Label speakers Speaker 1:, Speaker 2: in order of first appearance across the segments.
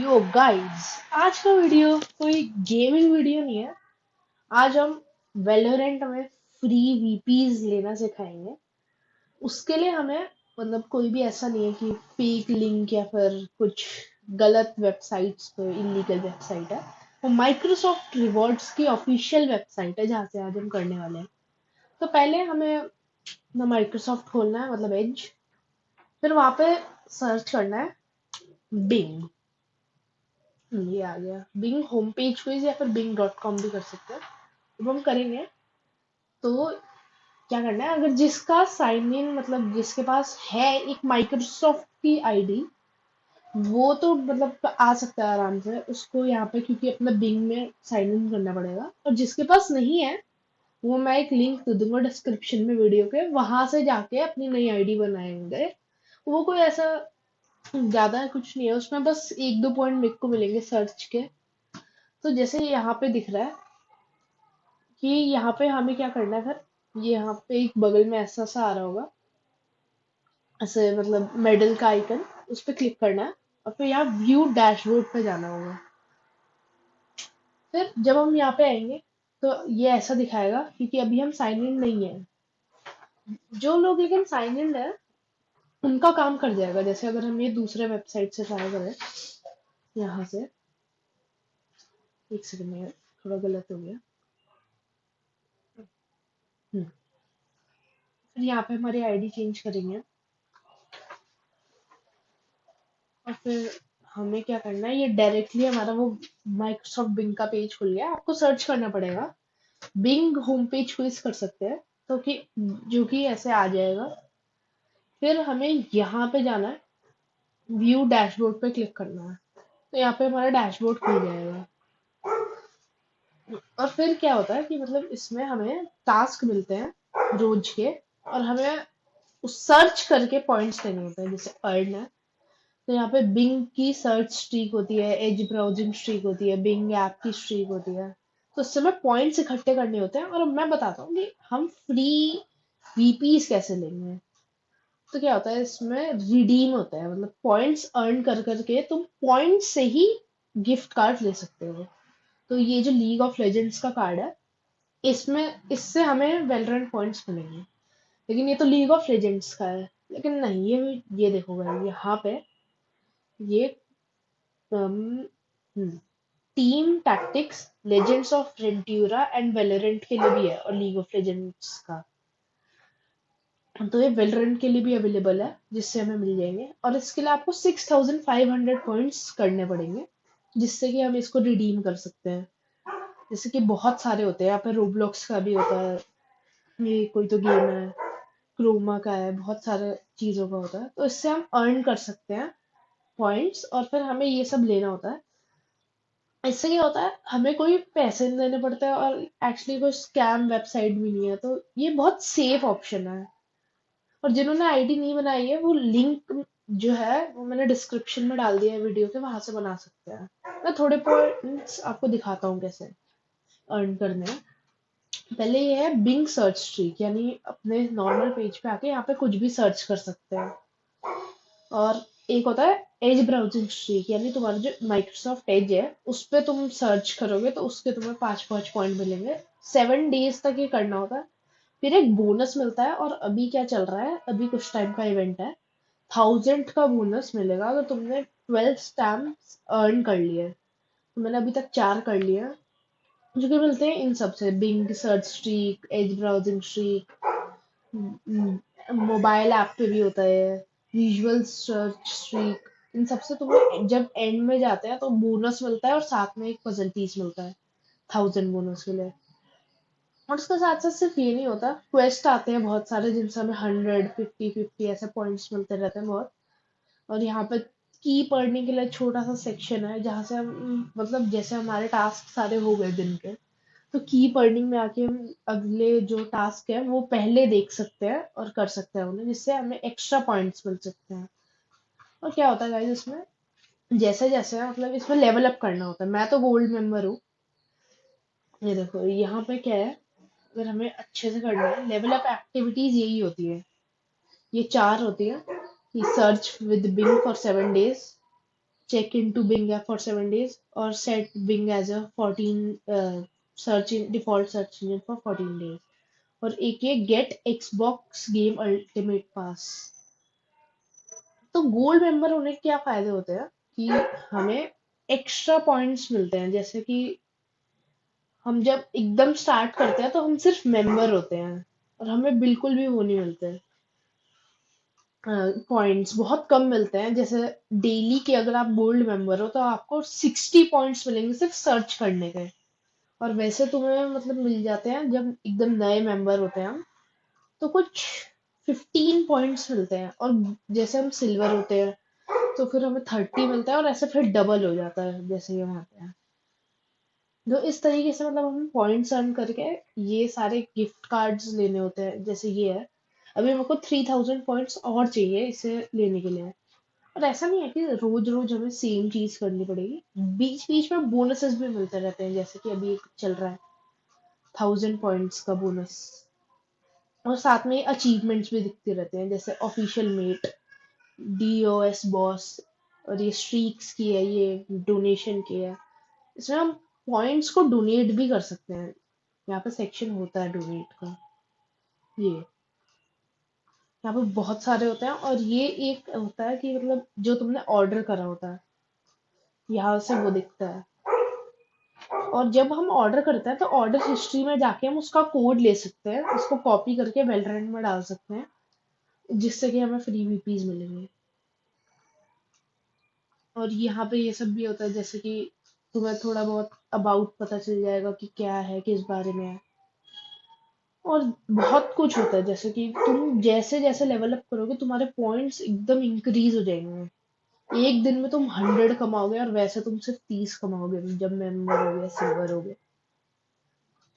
Speaker 1: Yo guys, आज का video कोई गेमिंग वीडियो नहीं है। आज हम वेलोरेंट में फ्री वीपीज लेना सिखाएंगे। उसके लिए हमें मतलब कोई भी ऐसा नहीं है कि फेक लिंक या फिर कुछ गलत वेबसाइट्स पे इलीगल वेबसाइट है। वो माइक्रोसॉफ्ट रिवॉर्ड्स की ऑफिशियल वेबसाइट है जहाँ से आज हम करने वाले हैं। तो पहले हमें अपना माइक्रोसॉफ्ट खोलना है, मतलब एज। फिर वहाँ पे सर्च करना है बिंग। ये आ गया बिंग होम पेज क्विज, या फिर bing.com भी कर सकते हैं। जब हम करेंगे तो क्या करना है, अगर जिसका साइन इन मतलब जिसके पास है एक माइक्रोसॉफ्ट की आईडी, वो तो मतलब आ सकता है आराम से उसको यहाँ पे, क्योंकि अपना बिंग में साइन इन करना पड़ेगा। और जिसके पास नहीं है, वो मैं एक लिंक दे दूंगा डिस्क्रिप्शन में वीडियो के, वहां से जाके अपनी नई आईडी बनाएंगे। वो कोई ऐसा ज्यादा कुछ नहीं है उसमें, बस एक दो पॉइंट मेरे को मिलेंगे सर्च के। तो जैसे यहाँ पे दिख रहा है कि यहाँ पे हमें क्या करना है, फिर ये यहाँ पे एक बगल में ऐसा सा आ रहा होगा, ऐसे मतलब मेडल का आइकन, उस पर क्लिक करना है। और फिर यहाँ व्यू डैशबोर्ड पे जाना होगा। फिर जब हम यहाँ पे आएंगे तो ये ऐसा दिखाएगा, क्योंकि अभी हम साइन इन नहीं है। जो लोग लेकिन साइन इन है उनका काम कर जाएगा। जैसे अगर हम ये दूसरे वेबसाइट से ट्राई करें, यहाँ से, एक सेकंड में थोड़ा गलत हो गया। हम्म, फिर यहाँ पे हमारी आईडी चेंज करेंगे। और फिर हमें क्या करना है, ये डायरेक्टली हमारा वो माइक्रोसॉफ्ट बिंग का पेज खुल गया। आपको सर्च करना पड़ेगा, बिंग होम पेज क्विज कर सकते हैं तो कि जो कि ऐसे आ जाएगा। फिर हमें यहाँ पे जाना है, व्यू डैशबोर्ड पे क्लिक करना है। तो यहाँ पे हमारा डैशबोर्ड खुल जाएगा। और फिर क्या होता है कि मतलब इसमें हमें टास्क मिलते हैं रोज के, और हमें उस सर्च करके पॉइंट्स लेने होते हैं, जैसे अर्न है। तो यहाँ पे बिंग की सर्च स्ट्रीक होती है, एज ब्राउजिंग स्ट्रीक होती है, बिंग ऐप की स्ट्रीक होती है। तो उससे हमें पॉइंट्स इकट्ठे करने होते हैं। और अब मैं बताता हूँ कि हम फ्री वीपीज कैसे लेंगे। तो क्या होता है, इसमें रिडीम होता है, मतलब पॉइंट्स अर्न कर करके तुम पॉइंट्स से ही गिफ्ट कार्ड ले सकते हो। तो ये जो लीग ऑफ लेजेंड्स का कार्ड है, इसमें इससे हमें वेलोरेंट पॉइंट्स मिलेंगे। लेकिन ये तो लीग ऑफ लेजेंड्स का है। लेकिन नहीं, ये देखो भाई, यहाँ पे ये team tactics, Legends of Runeterra and Valorant के लिए भी है, और लीग ऑफ लेजेंड्स का। तो ये वेलोरेंट के लिए भी अवेलेबल है, जिससे हमें मिल जाएंगे। और इसके लिए आपको 6500 पॉइंट्स करने पड़ेंगे, जिससे कि हम इसको रिडीम कर सकते हैं। जैसे कि बहुत सारे होते हैं यहाँ पे, रोब्लॉक्स का भी होता है, ये कोई तो गेम है, क्रोमा का है, बहुत सारे चीजों का होता है। तो इससे हम अर्न कर सकते हैं पॉइंट्स, और फिर हमें ये सब लेना होता है। इससे क्या होता है, हमें कोई पैसे नहीं देने पड़ते हैं, और एक्चुअली कोई स्कैम वेबसाइट भी नहीं है। तो ये बहुत सेफ ऑप्शन है। और जिन्होंने आईडी नहीं बनाई है, वो लिंक जो है वो मैंने डिस्क्रिप्शन में डाल दिया है वीडियो के, वहां से बना सकते हैं। मैं थोड़े पॉइंट्स आपको दिखाता हूँ कैसे अर्न करने हैं। पहले ये है बिंग सर्च स्ट्रीक, यानी अपने नॉर्मल पेज पे आके यहाँ पे कुछ भी सर्च कर सकते हैं। और एक होता है एज ब्राउजिंग स्ट्रीक, यानी तुम्हारा जो माइक्रोसॉफ्ट एज है उस पे तुम सर्च करोगे तो उसके तुम्हें 5 पॉइंट मिलेंगे। 7 डेज तक ये करना होता है। फिर एक बोनस मिलता है, और अभी क्या चल रहा है, अभी कुछ टाइम का इवेंट है। 1000 का बोनस मिलेगा अगर तुमने 12 स्टैम्प अर्न कर लिए। तो मैंने अभी तक 4 कर लिया, जो कि मिलते हैं इन सब से, Bing search streak, as browsing streak, mobile app पे भी होता है, विजुअल सर्च स्ट्रीक। इन सबसे तुम्हें जब एंड में जाते हैं तो बोनस मिलता है, और साथ में एक पजल पीस मिलता है 1000 बोनस के लिए। और उसके साथ साथ सिर्फ ये नहीं होता, क्वेस्ट आते हैं बहुत सारे, जिनसे हमें 100 50 50 ऐसे पॉइंट्स मिलते रहते हैं बहुत। और यहाँ पे की पढ़ने के लिए छोटा सा सेक्शन है, जहाँ से हम मतलब जैसे हमारे टास्क सारे हो गए दिन के, तो कीप अर्निंग में आके हम अगले जो टास्क है वो पहले देख सकते हैं और कर सकते हैं उन्हें, जिससे हमें एक्स्ट्रा पॉइंट्स मिल सकते हैं। और क्या होता है गाइस इसमें, जैसे जैसे मतलब इसमें लेवल अप करना होता है। मैं तो गोल्ड मेंबर हूँ। ये देखो यहाँ पे क्या है, अगर हमें अच्छे से करना है, लेवल अप एक्टिविटीज यही होती है। ये 4 होती है कि search with Bing for 7 days, check into Bing app for 7 days, or set Bing as a 14 default search engine for 14 days. और एक ये गेट Xbox गेम अल्टीमेट पास। तो गोल्ड मेंबर होने के क्या फायदे होते हैं कि हमें एक्स्ट्रा पॉइंट्स मिलते हैं, जैसे कि हम जब एकदम स्टार्ट करते हैं तो हम सिर्फ मेंबर होते हैं और हमें बिल्कुल भी वो नहीं मिलते पॉइंट्स, बहुत कम मिलते हैं। जैसे डेली के अगर आप गोल्ड मेंबर हो तो आपको 60 पॉइंट्स मिलेंगे सिर्फ सर्च करने के। और वैसे तुम्हें मतलब मिल जाते हैं जब एकदम नए मेंबर होते हैं हम, तो कुछ 15 पॉइंट्स मिलते हैं। और जैसे हम सिल्वर होते हैं तो फिर हमें 30 मिलता है, और ऐसे फिर डबल हो जाता है जैसे ये हम आते हैं। तो इस तरीके से मतलब हम पॉइंट्स अर्न करके ये सारे गिफ्ट कार्ड्स लेने होते हैं, जैसे ये है। अभी मेरे को 3000 पॉइंट्स और चाहिए इसे लेने के लिए। और ऐसा नहीं है कि रोज रोज हमें सेम चीज करनी पड़ेगी, बीच बीच में बोनसेस भी मिलते रहते हैं, जैसे कि अभी एक चल रहा है 1000 पॉइंट्स का बोनस। और साथ में अचीवमेंट्स भी दिखते रहते हैं, जैसे ऑफिशियल मेट, DOS बॉस, और ये स्ट्रीक्स की है, ये डोनेशन की है। इसमें हम पॉइंट्स को डोनेट भी कर सकते हैं। यहाँ पे सेक्शन होता है डोनेट का। ये यहाँ पे बहुत सारे होते हैं, और ये एक होता है कि मतलब जो तुमने ऑर्डर करा होता है, यहाँ से वो दिखता है। और जब हम ऑर्डर करते हैं तो ऑर्डर हिस्ट्री में जाके हम उसका कोड ले सकते हैं, उसको कॉपी करके वेलरेंट में डाल सकते हैं, जिससे कि हमें फ्री VPs मिलेंगे। और यहाँ पे ये सब भी होता है, जैसे कि तुम्हें थोड़ा बहुत अबाउट पता चल जाएगा कि क्या है, किस बारे में है। और बहुत कुछ होता है, जैसे कि तुम जैसे जैसे लेवल अप करोगे तुम्हारे पॉइंट्स एकदम इंक्रीज हो जाएंगे। एक दिन में तुम 100 कमाओगे, और वैसे तुम सिर्फ 30 कमाओगे जब मेंबर हो गए, सिल्वर हो गए।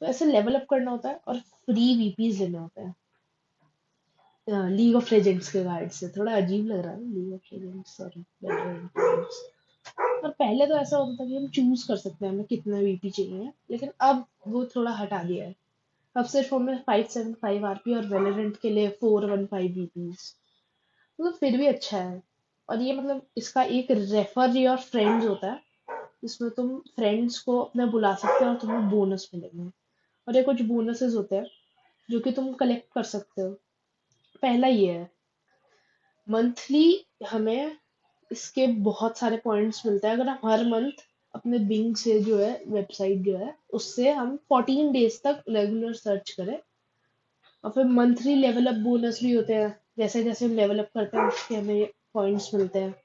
Speaker 1: तो ऐसे लेवल अप करना होता है और फ्री VPs लेना होता है। लीग ऑफ लेजेंड्स के गाइड से थोड़ा अजीब लग रहा है, लीग ऑफ लेजेंड्स और Valorant। और पहले तो ऐसा होता था कि हम चूज कर सकते हैं हमें कितना VP चाहिए, लेकिन अब वो थोड़ा हटा दिया है। अब सिर्फ हमें 575 RP और वेलोरेंट के लिए 415 VPs। मतलब फिर भी अच्छा है। और ये मतलब इसका एक रेफर योर फ्रेंड्स होता है, इसमें तुम फ्रेंड्स को अपने बुला सकते हो और तुम्हें बोनस मिलेंगे। और ये कुछ बोनसेस होते हैं जो कि तुम कलेक्ट कर सकते हो। पहला ये है, मंथली हमें इसके बहुत सारे पॉइंट्स मिलते हैं अगर हम हर मंथ अपने बिंग से जो है, वेबसाइट जो है, उससे हम 14 डेज तक रेगुलर सर्च करें। और फिर मंथली लेवल अप बोनस भी होते हैं, जैसे जैसे हम लेवल अप करते हैं उसके हमें पॉइंट्स मिलते हैं।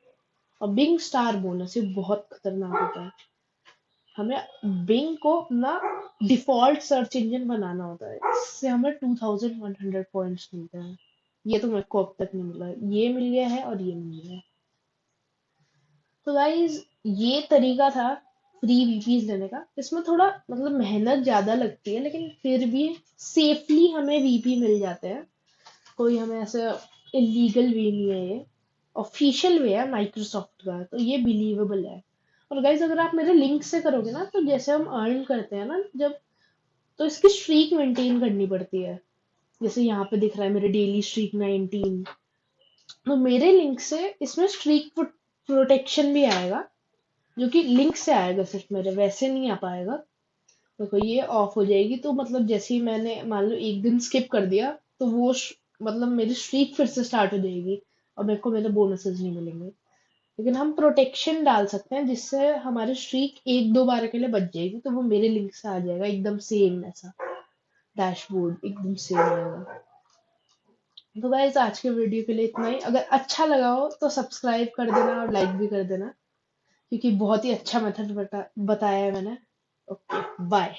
Speaker 1: और बिंग स्टार बोनस ये बहुत खतरनाक होता है। हमें बिंग को अपना डिफॉल्ट सर्च इंजन बनाना होता है, इससे हमें 2100 पॉइंट्स मिलते हैं। ये तो मेरे को अब तक नहीं मिला, ये मिल गया है और ये मिल गया है। तो गाइज ये तरीका था फ्री VPs लेने का। इसमें थोड़ा मतलब मेहनत ज्यादा लगती है, लेकिन फिर भी सेफली हमें VP मिल जाते हैं। कोई हमें ऐसे इलीगल वे नहीं है, ये ऑफिशियल वे है माइक्रोसॉफ्ट का, तो ये बिलीवेबल है। और गाइज अगर आप मेरे लिंक से करोगे ना, तो जैसे हम अर्न करते हैं ना जब, तो इसकी स्ट्रीक मेंटेन करनी पड़ती है। जैसे यहाँ पे दिख रहा है मेरे डेली स्ट्रीक 19। तो मेरे लिंक से इसमें स्ट्रीक प्रोटेक्शन भी आएगा, जो कि लिंक से आएगा, सिर्फ मेरे वैसे नहीं आ पाएगा। देखो ये ऑफ हो जाएगी, तो मतलब जैसे ही मैंने मान लो एक दिन स्किप कर दिया, तो वो मतलब मेरी स्ट्रीक फिर से स्टार्ट हो जाएगी, और मेरे को मेरे बोनसेस नहीं मिलेंगे। लेकिन हम प्रोटेक्शन डाल सकते हैं, जिससे हमारी स्ट्रीक एक दो बार के लिए बच जाएगी, तो वो मेरे लिंक से आ जाएगा एकदम सेम, ऐसा डैशबोर्ड एकदम सेम आएगा। तो गाइस आज के वीडियो के लिए इतना ही। अगर अच्छा लगा हो तो सब्सक्राइब कर देना और लाइक भी कर देना, क्योंकि बहुत ही अच्छा मेथड बताया है मैंने। Okay, bye.